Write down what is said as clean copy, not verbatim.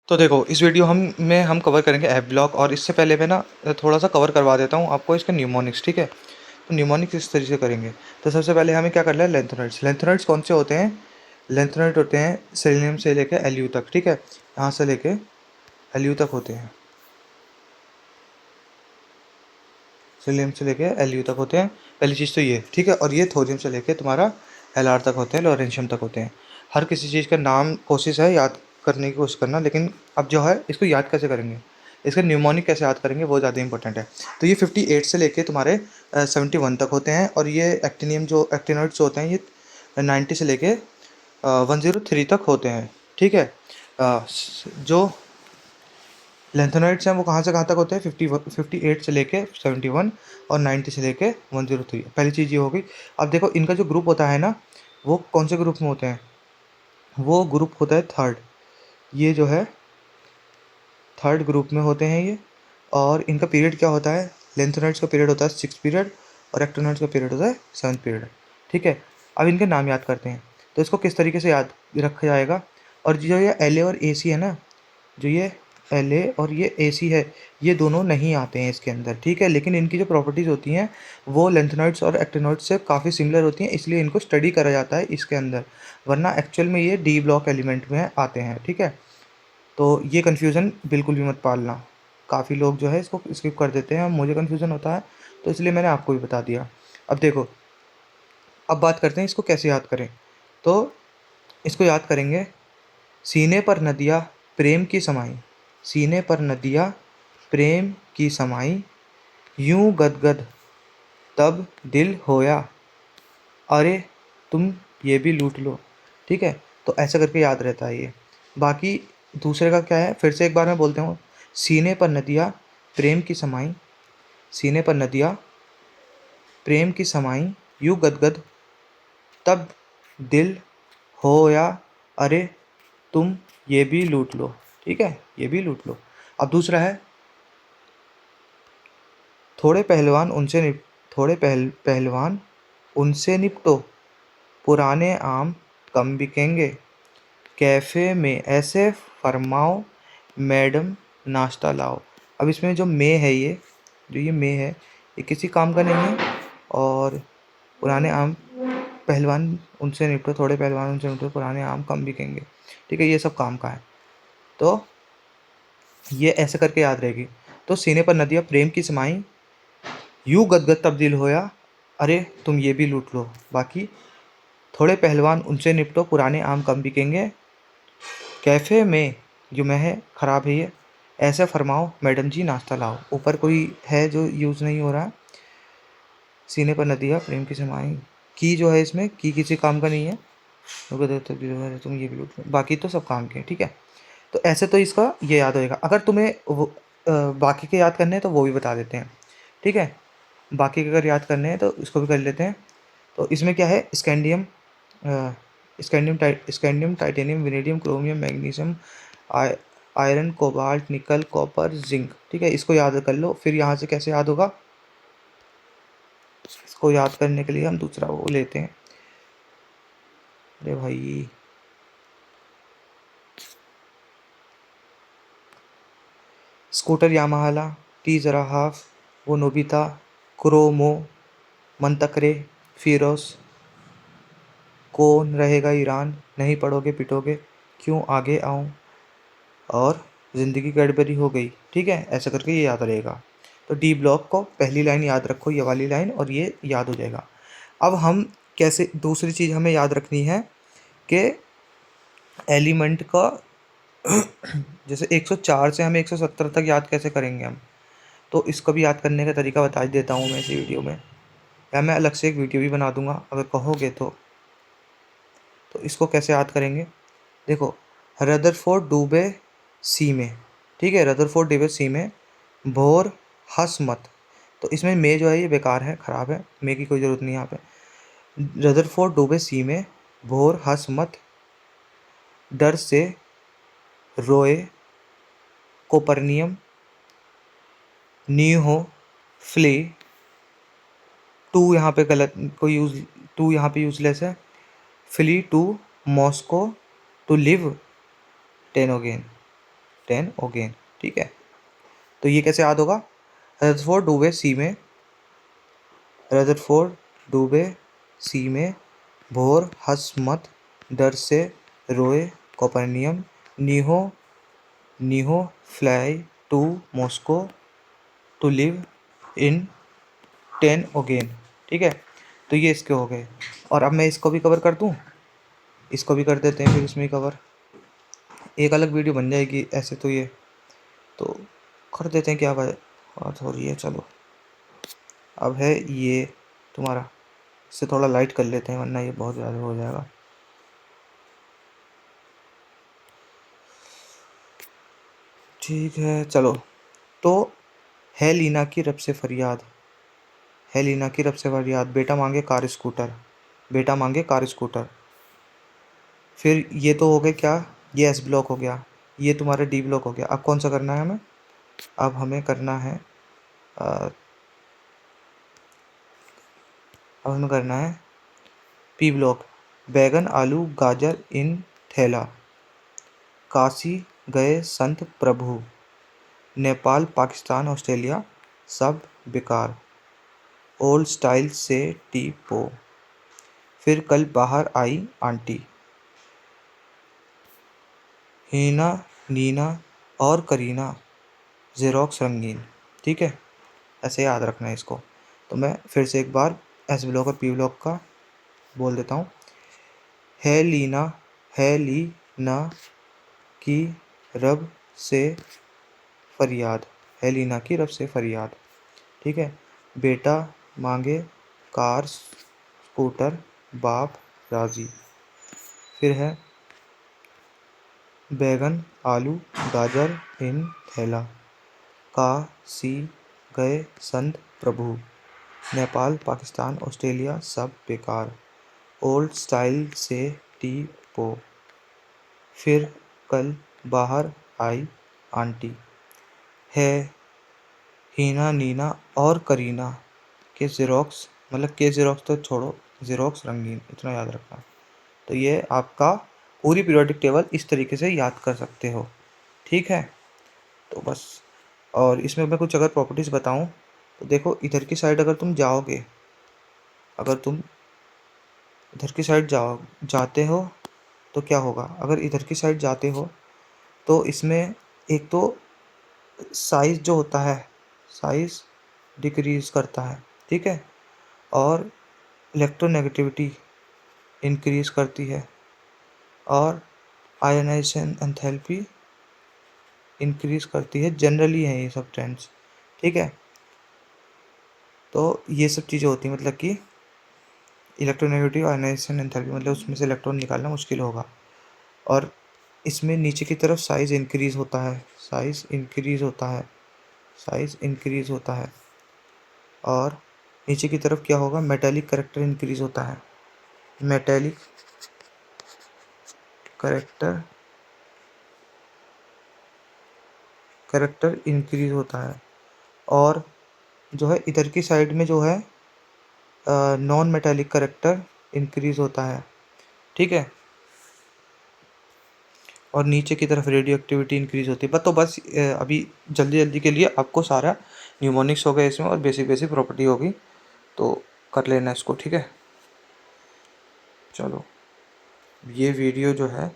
तो देखो, इस वीडियो हम कवर करेंगे एफ ब्लॉक, और इससे पहले मैं ना थोड़ा सा कवर करवा देता हूँ आपको इसके न्यूमोनिक्स, ठीक है। तो न्यूमोनिक्स इस तरीके से करेंगे। तो सबसे पहले हमें क्या करना है, लेंथेनॉइड्स। लेंथेनॉइड्स कौन से होते हैं? लेंथेनॉइड होते हैं सेलेनियम से लेके एलयू तक, ठीक है। यहाँ से लेके एलयू तक होते हैं, सेलेनियम से लेके एलयू तक होते हैं। पहली चीज़ तो ये, ठीक है। और ये थोरियम से लेके तुम्हारा एलआर तक होते हैं, लॉरेंशियम तक होते हैं। हर किसी चीज़ का नाम कोशिश है याद करने की कोशिश करना, लेकिन अब जो है इसको याद कैसे करेंगे, इसका न्यूमोनिक कैसे याद करेंगे, वो ज़्यादा इंपॉर्टेंट है। तो ये 58 से लेके तुम्हारे 71 तक होते हैं। और ये एक्टिनियम जो एक्टिनॉइड्स होते हैं, ये 90 से लेके 103 तक होते हैं, ठीक है। जो लेंथेनॉइड्स हैं वो कहाँ से कहाँ तक होते हैं, 58 से लेके 71 और 90 से लेके 103। पहली चीज़ ये हो गई। अब देखो, इनका जो ग्रुप होता है ना, वो कौन से ग्रुप में होते हैं? वो ग्रुप होता है थर्ड। ये जो है थर्ड ग्रुप में होते हैं ये। और इनका पीरियड क्या होता है? लेंथेनॉइड्स का पीरियड होता है 6 पीरियड, और एक्टिनॉइड्स का पीरियड होता है 7 पीरियड, ठीक है। अब इनके नाम याद करते हैं। तो इसको किस तरीके से याद रखा जाएगा? और जो ये एल ए और ए सी है ना, जो ये एल ए और ये ए सी है, ये दोनों नहीं आते हैं इसके अंदर, ठीक है। लेकिन इनकी जो प्रॉपर्टीज़ होती हैं वो लेंथेनॉइड्स और एक्टिनॉइड्स से काफ़ी सिमिलर होती हैं, इसलिए इनको स्टडी करा जाता है इसके अंदर। वरना एक्चुअल में ये डी ब्लॉक एलिमेंट में आते हैं, ठीक है। तो ये कन्फ्यूज़न बिल्कुल भी मत पालना। काफ़ी लोग जो है इसको स्किप कर देते हैं, मुझे कन्फ्यूज़न होता है, तो इसलिए मैंने आपको भी बता दिया। अब देखो, अब बात करते हैं इसको कैसे याद करें। तो इसको याद करेंगे, सीने पर नदियाँ प्रेम की समाई, सीने पर नदियाँ प्रेम की समाई, यूं गदगद तब दिल होया, अरे तुम ये भी लूट लो, ठीक है। तो ऐसा करके याद रहता है ये। बाकी दूसरे का क्या है, फिर से एक बार मैं बोलता हूँ। सीने पर नदियाँ प्रेम की समाई, सीने पर नदियाँ प्रेम की समाई, यूं गदगद तब दिल होया, अरे तुम ये भी लूट लो, ठीक है, ये भी लूट लो। अब दूसरा है, थोड़े पहलवान उनसे निप थोड़े पहलवान उनसे निपटो, पुराने आम कम बिकेंगे, कैफ़े में ऐसे फरमाओ, मैडम नाश्ता लाओ। अब इसमें जो मे है, ये जो ये मे है, ये किसी काम का नहीं है। और पुराने आम पहलवान उनसे निपटो, थोड़े पहलवान उनसे निपटो, पुराने आम कम बिकेंगे, ठीक है, ये सब काम का है। तो ये ऐसे करके याद रहेगी। तो सीने पर नदियाँ प्रेम की समाई, यूं गदगद तब्दील होया, अरे तुम ये भी लूट लो। बाकी, थोड़े पहलवान उनसे निपटो, पुराने आम कम बिकेंगे, कैफ़े में जो मैं है ख़राब है ये, ऐसे फरमाओ मैडम जी नाश्ता लाओ। ऊपर कोई है जो यूज़ नहीं हो रहा है। सीने पर नदियाँ प्रेम की समाई, की जो है इसमें की किसी काम का नहीं है, तुम ये भी लूट लो। बाकी तो सब काम के हैं, ठीक है। तो ऐसे तो इसका ये याद होएगा। अगर तुम्हें वो बाकी के याद करने हैं तो वो भी बता देते हैं, ठीक है। बाकी के अगर याद करने हैं तो इसको भी कर लेते हैं। तो इसमें क्या है, scandium, scandium, titanium, vanadium, chromium, magnesium, iron, cobalt, निकल, कॉपर, जिंक, ठीक है। इसको याद कर लो। फिर यहाँ से कैसे याद होगा, इसको याद करने के लिए हम दूसरा वो लेते हैं। अरे भाई, स्कूटर यामाहाला, टी जरा हाफ, वो नोबिता, क्रोमो, मंतकरे, फिरोस, कौन रहेगा ईरान, नहीं पढ़ोगे पिटोगे, क्यों आगे आऊँ, और ज़िंदगी गड़बड़ी हो गई, ठीक है। ऐसा करके ये याद रहेगा। तो डी ब्लॉक को पहली लाइन याद रखो, ये वाली लाइन, और ये याद हो जाएगा। अब हम कैसे, दूसरी चीज़ हमें याद रखनी है कि एलिमेंट का जैसे 104 से हमें 170 तक याद कैसे करेंगे हम। तो इसको भी याद करने का तरीका बता देता हूँ मैं इसी वीडियो में, या मैं अलग से एक वीडियो भी बना दूंगा अगर कहोगे तो इसको कैसे याद करेंगे। देखो, रदरफोर्ड डूबे सी में, ठीक है, रदरफोर्ड डूबे सी में, भोर हंस मत। तो इसमें मे जो है ये बेकार है, ख़राब है, मे की कोई ज़रूरत नहीं यहाँ पे। रदरफोर्ड डूबे सी में, भोर हंस मत, डर से रोए कोपरनियम, न्यू हो फ्ले, टू यहाँ पे गलत, कोई यूज़, टू यहाँ पे यूज़लेस है, flee to Moscow, to live ten again, 10 again. ठीक है, तो ये कैसे याद होगा? रदरफोर्ड डूबे सी में, रदरफोर्ड डूबे सी में, भोर हंस मत डर से रोए कोपरनिकम, नीहो नीहो fly to Moscow to live in 10 again. ठीक है, तो ये इसके हो गए। और अब मैं इसको भी कवर कर दूं, इसको भी कर देते हैं फिर इसमें कवर, एक अलग वीडियो बन जाएगी ऐसे। तो ये तो कर देते हैं, क्या बात हो रही है। चलो, अब है ये तुम्हारा, इससे थोड़ा लाइट कर लेते हैं वरना ये बहुत ज़्यादा हो जाएगा। ठीक है चलो, तो है लीना की रब से फरियाद, है लीना की रब से फरियाद, बेटा मांगे कार स्कूटर, बेटा मांगे कार स्कूटर। फिर ये तो हो गए क्या, ये एस ब्लॉक हो गया, ये तुम्हारा डी ब्लॉक हो गया। अब कौन सा करना है हमें? अब हमें करना है अब हमें करना है पी ब्लॉक। बैगन आलू गाजर इन थैला, काशी गए संत प्रभु, नेपाल पाकिस्तान ऑस्ट्रेलिया सब बेकार, ओल्ड स्टाइल से टी पो, फिर कल बाहर आई आंटी, हीना नीना और करीना, जेरोक्स रंगीन। ठीक है, ऐसे याद रखना है इसको। तो मैं फिर से एक बार एस ब्लॉक और पी ब्लॉक का बोल देता हूँ। है लीना, है लीना की रब से फरियाद, है लीना की रब से फरियाद। ठीक है, बेटा मांगे कार स्कूटर बाप राजी। फिर है बैगन आलू गाजर इन थैला, काशी गए संत प्रभु, नेपाल पाकिस्तान ऑस्ट्रेलिया सब बेकार, ओल्ड स्टाइल से टी पो, फिर कल बाहर आई आंटी, है हीना नीना और करीना के ज़ेरॉक्स, मतलब के ज़ेरॉक्स तो छोड़ो, ज़ेरॉक्स रंगीन, इतना याद रखना। तो ये आपका पूरी पीरियोडिक टेबल इस तरीके से याद कर सकते हो। ठीक है, तो बस। और इसमें मैं कुछ अगर प्रॉपर्टीज़ बताऊं, तो देखो इधर की साइड अगर तुम जाओगे, अगर तुम इधर की साइड जाते हो तो क्या होगा? अगर इधर की साइड जाते हो तो इसमें एक तो साइज़ जो होता है, साइज़ डिक्रीज़ करता है। ठीक है, और इलेक्ट्रोनेगेटिविटी इंक्रीज़ करती है, और आयनाइजेशन एंथैल्पी इंक्रीज़ करती है। जनरली है ये सब ट्रेंड्स। ठीक है, तो ये सब चीज़ें होती हैं, मतलब कि इलेक्ट्रोनेगेटिविटी, आयनाइजेशन एंथैल्पी, मतलब उसमें से इलेक्ट्रॉन निकालना मुश्किल होगा। और इसमें नीचे की तरफ साइज़ इंक्रीज़ होता है, साइज़ इंक्रीज़ होता है, साइज़ इंक्रीज़ होता है। और नीचे की तरफ क्या होगा? मेटेलिक करेक्टर इंक्रीज़ होता है, मेटेलिक करेक्टर करेक्टर इंक्रीज़ होता है। और जो है इधर की साइड में जो है नॉन मेटेलिक करेक्टर इंक्रीज़ होता है। ठीक है, और नीचे की तरफ रेडियो एक्टिविटी इंक्रीज़ होती है। बस तो बस अभी जल्दी जल्दी के लिए आपको सारा न्यूमोनिक्स हो गया इसमें, और बेसिक बेसिक प्रॉपर्टी होगी, तो कर लेना इसको। ठीक है, चलो ये वीडियो जो है